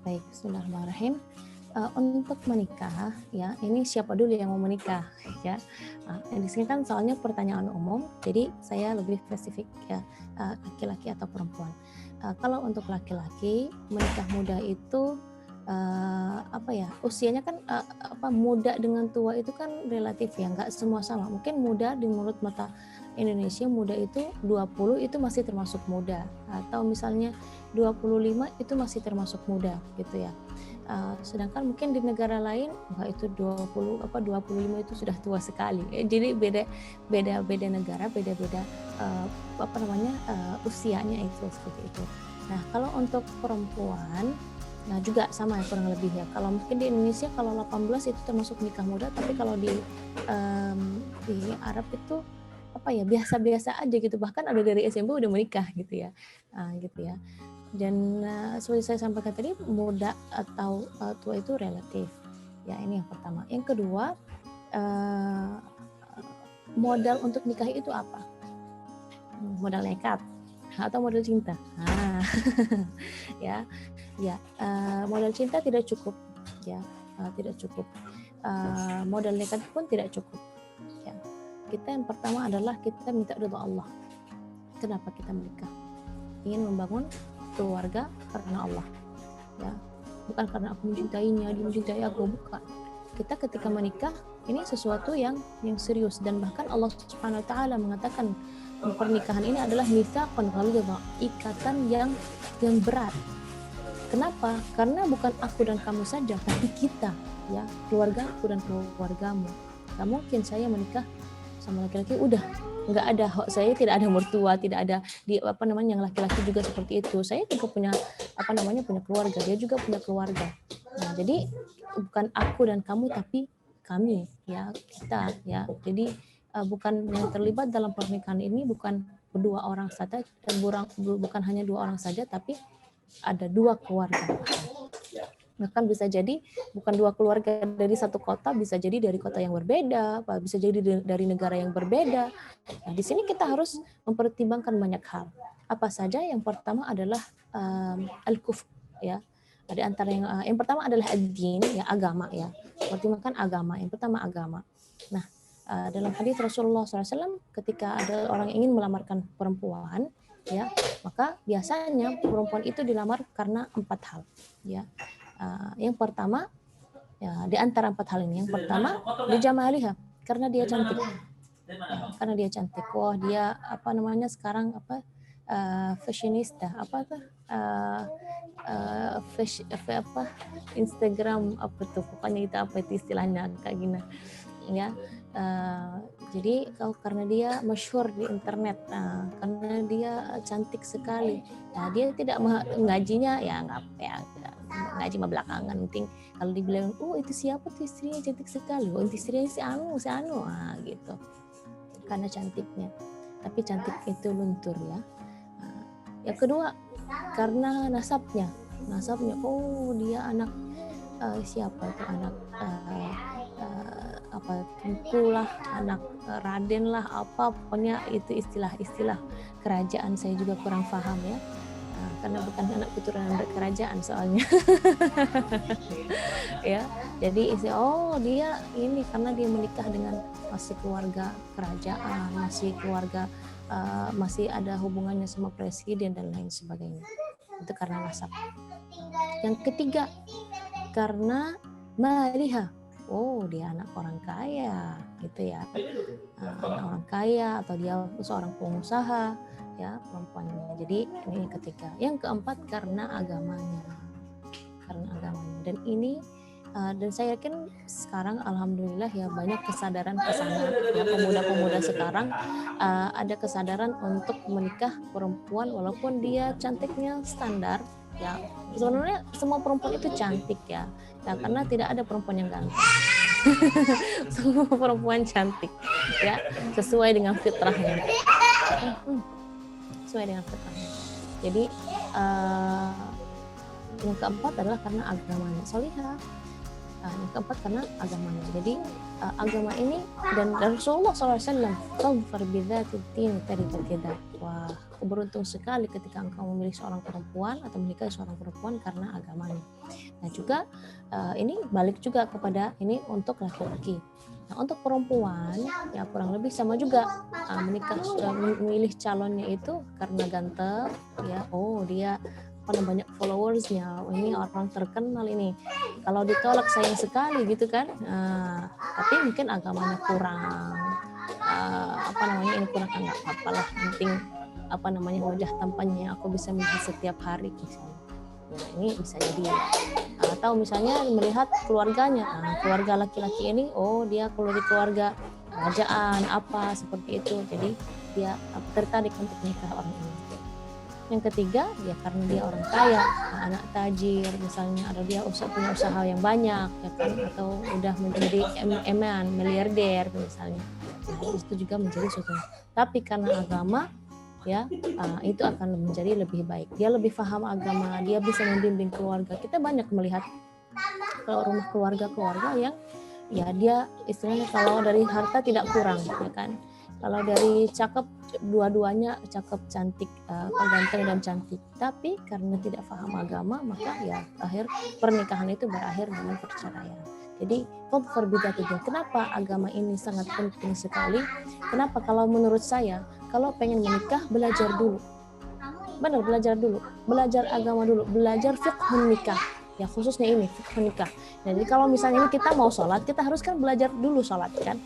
Baik, bismillahirrahmanirrahim. Untuk menikah, ya, ini siapa dulu yang mau menikah, ya? Di sini kan soalnya pertanyaan umum, jadi saya lebih spesifik ya, laki-laki atau perempuan. Kalau untuk laki-laki, menikah muda itu apa ya? Usianya kan muda dengan tua itu kan relatif ya, nggak semua sama. Mungkin muda di menurut mata Indonesia muda itu 20 itu masih termasuk muda, atau misalnya 25 itu masih termasuk muda gitu ya. Sedangkan mungkin di negara lain enggak, itu 25 itu sudah tua sekali. Jadi beda negara, beda-beda usianya itu seperti itu. Nah, kalau untuk perempuan, nah juga sama ya kurang lebih ya. Kalau mungkin di Indonesia kalau 18 itu termasuk nikah muda, tapi kalau di Arab itu biasa-biasa aja gitu. Bahkan ada dari SMP udah menikah gitu ya. Gitu ya. Dan seperti saya sampaikan tadi, muda atau tua itu relatif. Ya, ini yang pertama. Yang kedua, modal untuk nikah itu apa? Modal nekat atau modal cinta? Ya, modal cinta tidak cukup, ya, tidak cukup. Modal nekat pun tidak cukup. Ya. Kita yang pertama adalah kita minta ridha Allah. Kenapa kita menikah? Ingin membangun keluarga karena Allah, ya, bukan karena aku mencintainya, dia mencintai aku, bukan. Kita ketika menikah ini sesuatu yang serius, dan bahkan Allah Subhanahu Wa Taala mengatakan pernikahan ini adalah mitsaqan ghalidha, ikatan yang berat. Kenapa? Karena bukan aku dan kamu saja, tapi kita, ya, keluarga aku dan keluargamu. Gak mungkin saya menikah sama laki-laki udah nggak ada, saya tidak ada mertua, tidak ada yang laki-laki juga seperti itu. Saya juga punya punya keluarga, dia juga punya keluarga. Nah, jadi bukan aku dan kamu, tapi kami, ya, kita, ya. Jadi bukan yang terlibat dalam pernikahan ini bukan dua orang saja, dan bukan hanya dua orang saja, tapi ada dua keluarga. Bahkan bisa jadi bukan dua keluarga dari satu kota, bisa jadi dari kota yang berbeda, bisa jadi dari negara yang berbeda. Nah, di sini kita harus mempertimbangkan banyak hal. Apa saja? Yang pertama adalah al-kuf, ya. Di antara yang pertama adalah ad-din, ya, agama, ya. Pertimbangkan agama. Yang pertama agama. Nah, dalam hadis Rasulullah SAW, ketika ada orang yang ingin melamarkan perempuan, ya, maka biasanya perempuan itu dilamar karena 4 hal, ya. Yang pertama, ya, di antara 4 hal ini, yang pertama di jamaliha, karena dia cantik, ya, karena dia cantik. Wah, dia sekarang fashionista, Instagram pokoknya itu istilahnya kayak gini, ya. Jadi karena dia masyhur di internet, karena dia cantik sekali, nah dia tidak ngajinya, ya nggak, ya ngaji mah belakangan, penting kalau dibilang itu siapa tuh istrinya cantik sekali, itu istrinya si anu gitu, karena cantiknya. Tapi cantik itu luntur, ya. Yang kedua, karena nasabnya, dia anak siapa itu, anak Tengku lah, anak Raden lah, pokoknya itu istilah-istilah kerajaan, saya juga kurang paham, ya. Karena bukan anak keturunan kerajaan soalnya. Ya, jadi dia ini karena dia menikah dengan masih keluarga kerajaan, masih keluarga masih ada hubungannya sama presiden dan lain sebagainya. Itu karena nasab. Yang ketiga, karena maliha. Dia anak orang kaya, gitu ya. Anak orang kaya, atau dia seorang pengusaha, ya, perempuannya. Jadi ini yang ketiga. Yang keempat, karena agamanya. Dan ini dan saya yakin sekarang alhamdulillah, ya, banyak kesadaran kesana, ya, pemuda-pemuda sekarang ada kesadaran untuk menikah perempuan walaupun dia cantiknya standar, ya. Sebenarnya semua perempuan itu cantik, ya, karena tidak ada perempuan yang ganteng. Semua perempuan cantik, ya, sesuai dengan fitrahnya. Jadi yang keempat adalah karena agamanya, solihah. Yang keempat karena agamanya. Jadi agama ini dan Rasulullah SAW, "Fadfar bidzatid din tariqat yadak." Wah, aku beruntung sekali ketika engkau memilih seorang perempuan atau menikahi seorang perempuan karena agamanya. Nah juga ini balik juga kepada ini untuk laki-laki. Nah untuk perempuan ya kurang lebih sama juga, memilih calonnya itu karena ganteng, ya, oh dia banyak followersnya, ini orang terkenal ini, kalau ditolak sayang sekali gitu kan. Tapi mungkin agamanya kurang, ini kurang, nggak apa-apa lah, penting wajah tampannya aku bisa melihat setiap hari misalnya. Nah ini bisa jadi, atau misalnya melihat keluarganya, keluarga laki-laki ini, oh dia kalau di keluarga kerajaan apa seperti itu, jadi dia tertarik untuk menikah orang ini. Yang ketiga ya karena dia orang kaya, anak tajir misalnya, atau dia punya usaha yang banyak ya kan, atau udah menjadi miliarder misalnya. Nah, itu juga menjadi suatu. Tapi karena agama ya itu akan menjadi lebih baik. Dia lebih paham agama, dia bisa membimbing keluarga. Kita banyak melihat kalau rumah keluarga yang ya dia istilahnya kalau dari harta tidak kurang ya kan. Kalau dari cakep, dua-duanya cakep, cantik, ganteng dan cantik. Tapi karena tidak paham agama, maka ya akhir pernikahan itu berakhir dengan perceraian. Jadi, kenapa agama ini sangat penting sekali? Kenapa? Kalau menurut saya, kalau pengen menikah, belajar dulu. Benar, belajar dulu. Belajar agama dulu. Belajar fiqh nikah. Ya khususnya ini fiqh nikah. Jadi kalau misalnya ini kita mau sholat, kita harus kan belajar dulu sholat kan.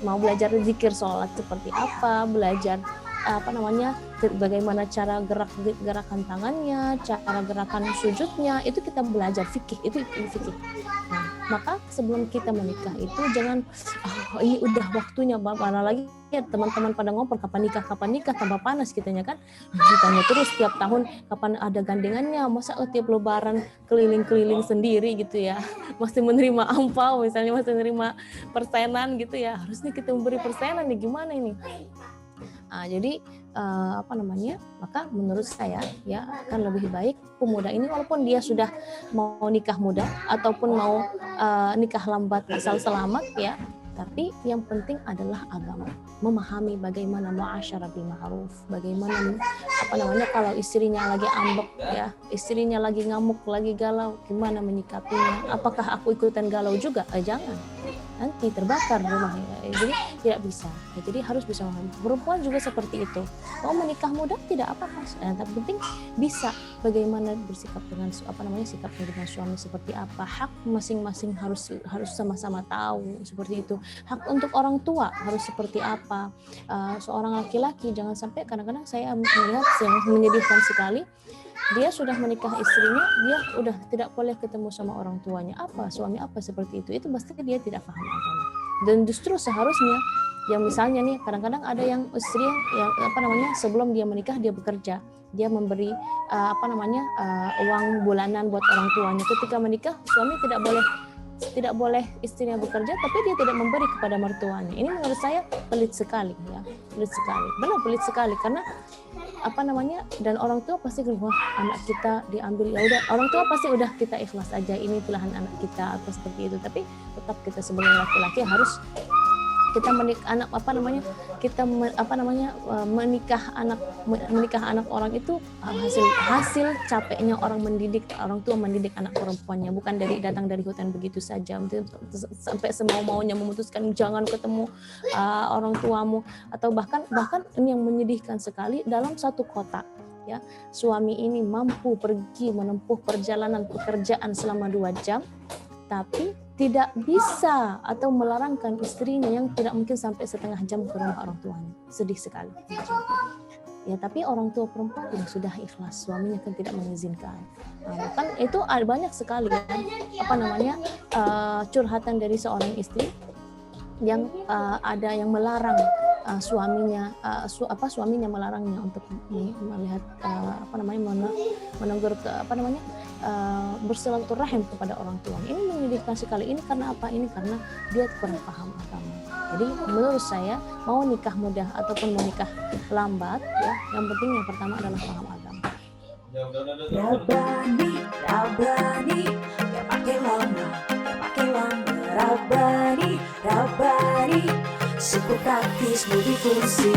Mau belajar zikir sholat seperti apa, belajar bagaimana cara gerakan tangannya, cara gerakan sujudnya, itu kita belajar fikih, itu fikih. Nah, maka sebelum kita menikah itu jangan ini udah waktunya, mana lagi ya teman-teman pada ngobrol kapan nikah tambah panas kitanya kan, ditanya terus tiap tahun kapan ada gandengannya, masa tiap lebaran keliling-keliling sendiri gitu ya, masih menerima ampau misalnya, masih menerima persenan gitu ya, harusnya kita memberi persenan nih, gimana ini? Jadi maka menurut saya ya akan lebih baik pemuda ini walaupun dia sudah mau nikah muda ataupun mau nikah lambat asal selamat ya, tapi yang penting adalah agama, memahami bagaimana muasyarah bil ma'ruf, bagaimana kalau istrinya lagi ambek ya, istrinya lagi ngamuk, lagi galau, gimana menyikapinya, apakah aku ikutan galau juga? Jangan, nanti terbakar rumahnya. Jadi tidak bisa. Jadi harus bisa memahami. Perempuan juga seperti itu. Mau menikah muda tidak apa-apa. Tapi penting bisa bagaimana bersikap dengan sikapnya dengan suami seperti apa. Hak masing-masing harus sama-sama tahu seperti itu. Hak untuk orang tua harus seperti apa. Seorang laki-laki jangan sampai, kadang-kadang saya melihat yang menyedihkan sekali, dia sudah menikah istrinya, dia udah tidak boleh ketemu sama orang tuanya, suami seperti itu pasti dia tidak paham agama. Dan justru seharusnya yang misalnya nih kadang-kadang ada yang istri yang sebelum dia menikah dia bekerja, dia memberi uang bulanan buat orang tuanya. Ketika menikah suami tidak boleh istrinya bekerja, tapi dia tidak memberi kepada mertuanya. Ini menurut saya pelit sekali ya, benar pelit sekali, karena dan orang tua pasti wah anak kita diambil, ya udah orang tua pasti udah kita ikhlas aja, ini pilihan anak kita atau seperti itu. Tapi tetap kita sebagai laki-laki harus kita menikah anak orang itu hasil capeknya orang tua mendidik anak perempuannya, bukan datang dari hutan begitu saja sampai semau-maunya memutuskan jangan ketemu orang tuamu, atau bahkan ini yang menyedihkan sekali, dalam satu kota ya suami ini mampu pergi menempuh perjalanan pekerjaan selama 2 jam tapi tidak bisa atau melarangkan istrinya yang tidak mungkin sampai setengah jam ke rumah orang tuanya. Sedih sekali. Ya, tapi orang tua perempuan sudah ikhlas, suaminya kan tidak mengizinkan. Kan itu ada banyak sekali kan curhatan dari seorang istri yang ada yang melarang suaminya melarangnya untuk melihat menegur bersilaturahim kepada orang tua. Ini menyedihkan sekali. Ini karena apa? Ini karena dia kurang paham agama. Jadi menurut saya mau nikah muda ataupun mau nikah lambat ya, yang penting yang pertama adalah paham agama. Ya berani, ya pakai lama, Rabbani, Rabbani, super praktis multifungsi.